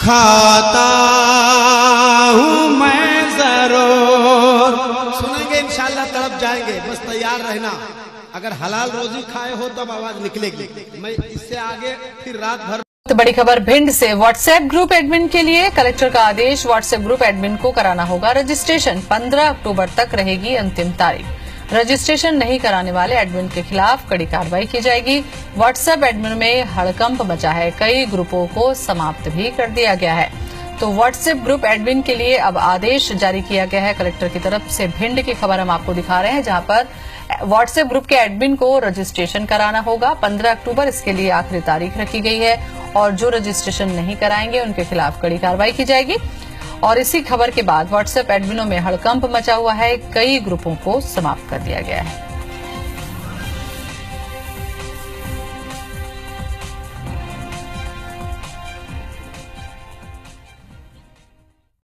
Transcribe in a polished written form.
खाता हूँ मैं जरूर। सुनेंगे इंशाल्लाह, तड़प जाएंगे, बस तैयार रहना। अगर हलाल रोजी खाए हो तब आवाज निकलेगी। मैं इससे आगे फिर रात भर। तो बड़ी खबर भिंड से। व्हाट्सएप ग्रुप एडमिन के लिए कलेक्टर का आदेश। व्हाट्सएप ग्रुप एडमिन को कराना होगा रजिस्ट्रेशन। 15 अक्टूबर तक रहेगी अंतिम तारीख। रजिस्ट्रेशन नहीं कराने वाले एडमिन के खिलाफ कड़ी कार्रवाई की जाएगी। व्हाट्सएप एडमिन में हड़कंप मचा है, कई ग्रुपों को समाप्त भी कर दिया गया है। तो व्हाट्सएप ग्रुप एडमिन के लिए अब आदेश जारी किया गया है कलेक्टर की तरफ से। भिंड की खबर हम आपको दिखा रहे हैं, जहां पर व्हाट्सएप ग्रुप के एडमिन को रजिस्ट्रेशन कराना होगा। 15 अक्टूबर इसके लिए आखिरी तारीख रखी गई है और जो रजिस्ट्रेशन नहीं कराएंगे उनके खिलाफ कड़ी कार्रवाई की जाएगी। और इसी खबर के बाद व्हाट्सएप एडमिनों में हड़कंप मचा हुआ है, कई ग्रुपों को समाप्त कर दिया गया है।